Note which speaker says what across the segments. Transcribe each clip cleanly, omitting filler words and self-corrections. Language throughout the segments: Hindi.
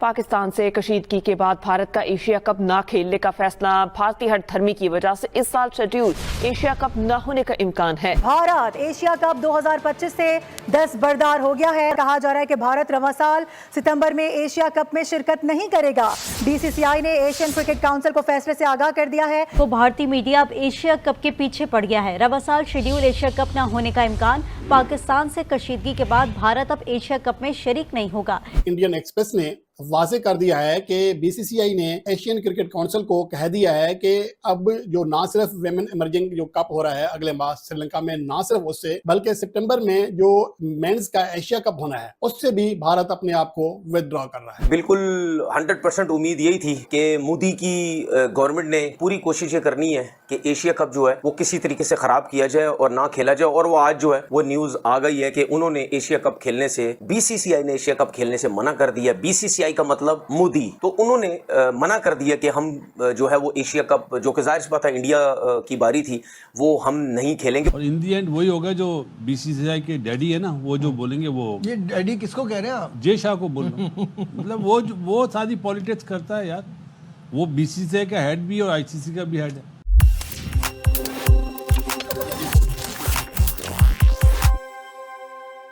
Speaker 1: पाकिस्तान से कशीदगी के बाद भारत का एशिया कप न खेलने का फैसला। भारतीय हठधर्मी की वजह से इस साल शेड्यूल एशिया कप न होने का इम्कान है।
Speaker 2: भारत एशिया कप 2025 से दस्तबरदार हो गया है। कहा जा रहा है कि भारत रवां साल सितंबर में एशिया कप में शिरकत नहीं करेगा। बीसीसीआई ने एशियन क्रिकेट काउंसिल को फैसले से आगाह कर दिया है।
Speaker 3: तो भारतीय मीडिया अब एशिया कप के पीछे पड़ गया है। रवां साल शेड्यूल एशिया कप न होने का इम्कान। पाकिस्तान से कशीदगी के बाद भारत अब एशिया कप में शरीक नहीं होगा।
Speaker 4: इंडियन एक्सप्रेस ने वाजे कर दिया है कि बीसीसीआई ने एशियन क्रिकेट काउंसिल को कह दिया है कि अब जो ना सिर्फ वेमेन इमर्जिंग जो कप हो रहा है अगले माह श्रीलंका में, ना सिर्फ उससे बल्कि सितंबर में जो मेंस का एशिया कप होना है उससे भी भारत अपने आप को विदड्रॉ कर रहा है।
Speaker 5: बिल्कुल 100% उम्मीद यही थी कि मोदी की गवर्नमेंट ने पूरी कोशिश ये करनी है कि एशिया कप जो है वो किसी तरीके से खराब किया जाए और ना खेला जाए, और वो आज जो है वो न्यूज आ गई है कि उन्होंने एशिया कप खेलने से, बीसीसीआई ने एशिया कप खेलने से मना कर दिया। बीसीसीआई का मतलब मोदी, तो उन्होंने मना कर दिया कि हम जो है वो एशिया कप, जो कि जाहिर सी बात है इंडिया की बारी थी, वो हम नहीं खेलेंगे।
Speaker 6: और इन दी एंड वही होगा जो बीसीसीआई के डैडी है ना, वो जो बोलेंगे वो।
Speaker 7: ये डैडी किसको कह रहे हैं आप?
Speaker 6: जय शाह को बोल रहे हैं। मतलब वो सारी पॉलिटिक्स करता है यार। वो बीसीसीआई का हेड भी और आईसीसी का भी हेड है।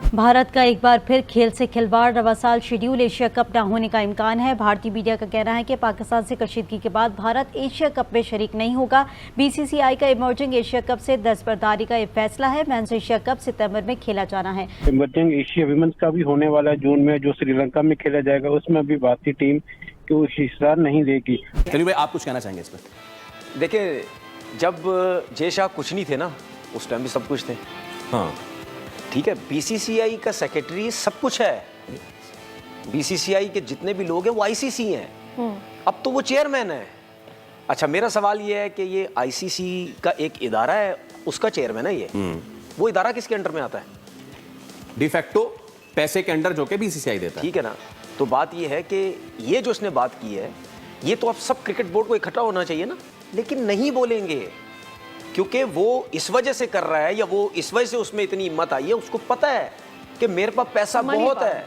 Speaker 3: भारत का एक बार फिर खेल से खिलवाड़। रवां साल शेड्यूल एशिया कप न होने का इम्कान है। भारतीय मीडिया का कहना है कि पाकिस्तान से कशीदगी के बाद भारत एशिया कप में शरीक नहीं होगा। बीसीसीआई का इमर्जिंग एशिया कप से दस्तबरदारी का ये फैसला है। मेंस एशिया कप सितंबर में खेला जाना है।
Speaker 8: इमर्जिंग एशिया विमेंस का भी होने वाला है जून में, जो श्रीलंका में खेला जाएगा। उसमें भी भारतीय टीम को हिस्सा नहीं देगी।
Speaker 9: भाई आप कुछ कहना चाहेंगे इस पर?
Speaker 5: देखिए, जब जय शाह कुछ नहीं थे ना, उस टाइम भी सब कुछ थे।
Speaker 9: हाँ
Speaker 5: ठीक है, बीसीसीआई का सेक्रेटरी सब कुछ है। बीसीसीआई के जितने भी लोग हैं वो आईसीसी हैं। अब तो वो चेयरमैन है। अच्छा, मेरा सवाल ये है कि ये आईसीसी का एक इदारा है, उसका चेयरमैन है ये। वो इदारा किसके अंडर में आता है?
Speaker 9: डिफेक्टो पैसे के अंडर जो कि बीसीसीआई देता है।
Speaker 5: ठीक है ना। तो बात ये है कि ये जो इसने बात की है, ये तो अब सब क्रिकेट बोर्ड को इकट्ठा होना चाहिए ना, लेकिन नहीं बोलेंगे क्योंकि वो इस वजह से कर रहा है, या वो इस वजह से उसमें इतनी हिम्मत आई है, उसको पता है कि मेरे पास पैसा बहुत है,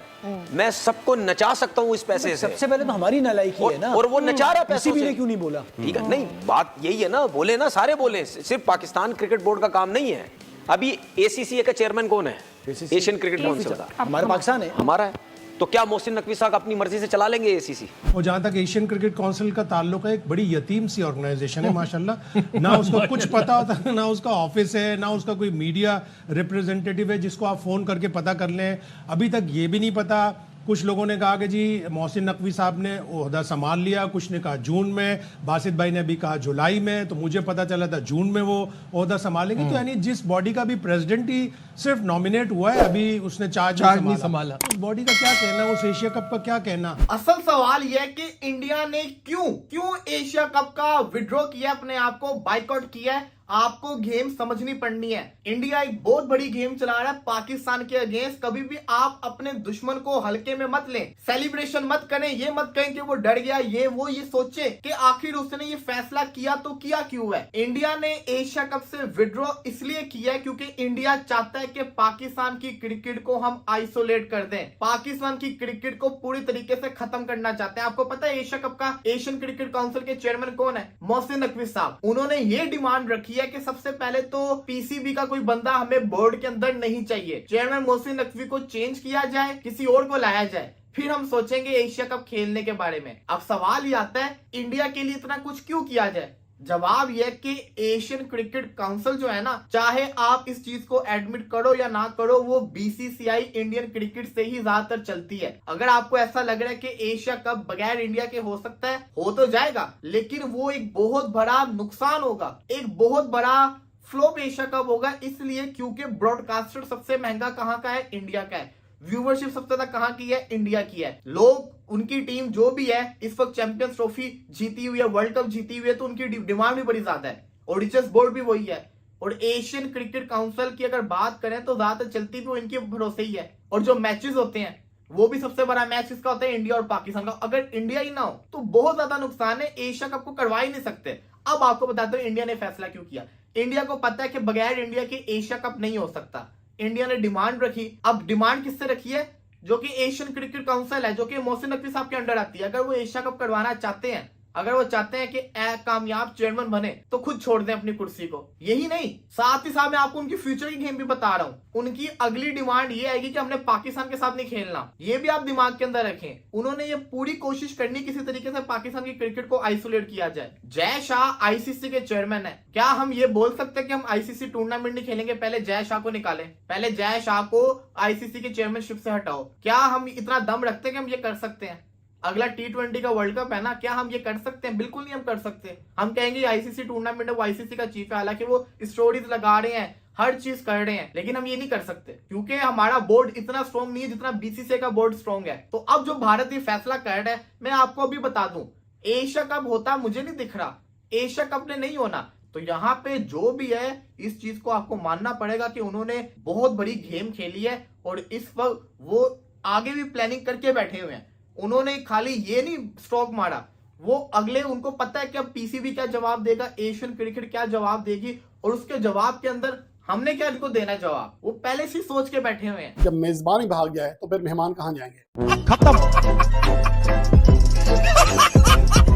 Speaker 5: मैं सबको नचा सकता हूँ इस पैसे से।
Speaker 7: सबसे पहले तो हमारी नालायकी है ना,
Speaker 5: और वो नचा रहा पैसे
Speaker 7: ने क्यों नहीं बोला?
Speaker 5: ठीक है, नहीं बात यही है ना, बोले ना, सारे बोले, सिर्फ पाकिस्तान क्रिकेट बोर्ड का काम नहीं है। अभी एसीसी का चेयरमैन कौन है? एशियन क्रिकेट काउंसिल का।
Speaker 7: हमारा पाकिस्तान है,
Speaker 5: हमारा है। तो क्या मोहसिन नकवी साहब अपनी मर्जी से चला लेंगे एसीसी?
Speaker 10: और जहाँ तक एशियन क्रिकेट काउंसिल का ताल्लुक है, एक बड़ी यतीम सी ऑर्गेनाइजेशन है माशाल्लाह। ना उसको कुछ पता होता है, ना उसका ऑफिस है, ना उसका कोई मीडिया रिप्रेजेंटेटिव है जिसको आप फोन करके पता कर लें। अभी तक ये भी नहीं पता। कुछ लोगों ने कहा कि जी मोहसिन नकवी साहब ने ओहदा संभाल लिया, कुछ ने कहा जून में, बासित भाई ने अभी कहा जुलाई में, तो मुझे पता चला था जून में वो ओहदा संभालेंगे। तो यानी जिस बॉडी का भी प्रेसिडेंट ही सिर्फ नॉमिनेट हुआ है, अभी उसने चार्ज नहीं संभाला। उस बॉडी का क्या कहना, उस एशिया कप का क्या कहना?
Speaker 11: असल सवाल यह है कि इंडिया ने क्यों एशिया कप का विड्रॉ किया, अपने आप को बाइकआउट किया है। आपको गेम समझनी पड़नी है। इंडिया एक बहुत बड़ी गेम चला रहा है पाकिस्तान के अगेंस्ट। कभी भी आप अपने दुश्मन को हल्के में मत लें, सेलिब्रेशन मत करें, ये मत कहें कि वो डर गया, ये वो, ये सोचे कि आखिर उसने ये फैसला किया तो किया क्यों है। इंडिया ने एशिया कप से विड्रॉ इसलिए किया है क्योंकि इंडिया चाहता है कि पाकिस्तान की क्रिकेट को हम आइसोलेट कर दें, पाकिस्तान की क्रिकेट को पूरी तरीके से खत्म करना चाहते हैं। आपको पता है एशिया कप का, एशियन क्रिकेट काउंसिल के चेयरमैन कौन है? मोहसिन नकवी साहब। उन्होंने ये डिमांड रखी कि सबसे पहले तो पीसीबी का कोई बंदा हमें बोर्ड के अंदर नहीं चाहिए। चेयरमैन मोहसिन नकवी को चेंज किया जाए, किसी और को लाया जाए, फिर हम सोचेंगे एशिया कप खेलने के बारे में। अब सवाल ये आता है, इंडिया के लिए इतना कुछ क्यों किया जाए? जवाब यह कि एशियन क्रिकेट काउंसिल जो है ना, चाहे आप इस चीज को एडमिट करो या ना करो, वो बीसीसीआई इंडियन क्रिकेट से ही ज्यादातर चलती है। अगर आपको ऐसा लग रहा है कि एशिया कप बगैर इंडिया के हो सकता है, हो तो जाएगा, लेकिन वो एक बहुत बड़ा नुकसान होगा, एक बहुत बड़ा फ्लॉप एशिया कप होगा। इसलिए क्योंकि ब्रॉडकास्टर सबसे महंगा कहाँ का है? इंडिया का है। व्यूवरशिप सबसे ज्यादा कहाँ की है? इंडिया की है। लोग, उनकी टीम जो भी है इस वक्त चैंपियंस ट्रॉफी जीती हुई है, वर्ल्ड कप जीती हुई है, तो उनकी डिमांड भी बड़ी ज्यादा है। ऑडिटर्स बोर्ड भी वही है। और एशियन क्रिकेट काउंसिल की अगर बात करें तो ज्यादातर चलती भी इनके भरोसे ही है। और जो मैचेस होते हैं वो भी सबसे बड़ा मैच इसका होता है इंडिया और पाकिस्तान का। अगर इंडिया ही ना हो तो बहुत ज्यादा नुकसान है, एशिया कप को करवा ही नहीं सकते। अब आपको बताते हो इंडिया ने फैसला क्यों किया। इंडिया को पता है कि बगैर इंडिया के एशिया कप नहीं हो सकता। इंडिया ने डिमांड रखी। अब डिमांड किससे रखी है? जो कि एशियन क्रिकेट काउंसिल है, जो कि मोहसिन नकवी साहब के अंडर आती है, अगर वो एशिया कप करवाना चाहते हैं, अगर वो चाहते हैं कि कामयाब चेयरमैन बने, तो खुद छोड़ दें अपनी कुर्सी को। यही नहीं, साथ ही साथ मैं आपको उनकी फ्यूचर की गेम भी बता रहा हूं। उनकी अगली डिमांड ये आएगी कि हमने पाकिस्तान के साथ नहीं खेलना। ये भी आप दिमाग के अंदर रखें। उन्होंने ये पूरी कोशिश करनी किसी तरीके से पाकिस्तान की क्रिकेट को आइसोलेट किया जाए। जय शाह आईसीसी के चेयरमैन है, क्या हम ये बोल सकते हैं कि हम आईसीसी टूर्नामेंट नहीं खेलेंगे? पहले जय शाह को निकालें, पहले जय शाह को आईसीसी के चेयरमैनशिप से हटाओ। क्या हम इतना दम रखते हैं कि हम ये कर सकते हैं? अगला T20 का वर्ल्ड कप है ना, क्या हम ये कर सकते हैं? बिल्कुल नहीं हम कर सकते। हम कहेंगे आईसीसी टूर्नामेंट है, वो आईसीसी का चीफ है, हालांकि वो स्टोरीज लगा रहे हैं, हर चीज कर रहे हैं, लेकिन हम ये नहीं कर सकते क्योंकि हमारा बोर्ड इतना स्ट्रॉन्ग नहीं है जितना बीसीसीआई का बोर्ड स्ट्रॉन्ग है। तो अब जो भारत ये फैसला कर रहा है, मैं आपको अभी बता दूं, एशिया कप होता मुझे नहीं दिख रहा, एशिया कप ने नहीं होना। तो यहाँ पे जो भी है, इस चीज को आपको मानना पड़ेगा कि उन्होंने बहुत बड़ी गेम खेली है और इस वक्त वो आगे भी प्लानिंग करके बैठे हुए हैं। उन्होंने खाली ये नहीं स्ट्रोक मारा, वो अगले उनको पता है कि अब पीसीबी क्या जवाब देगा, एशियन क्रिकेट क्या जवाब देगी, और उसके जवाब के अंदर हमने क्या इनको देना जवाब, वो पहले से सोच के बैठे हुए हैं।
Speaker 4: जब मेजबान ही भाग जाए तो फिर मेहमान कहाँ जाएंगे?
Speaker 12: खत्म,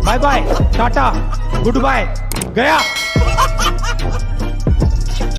Speaker 12: bye bye, tata, goodbye, गया।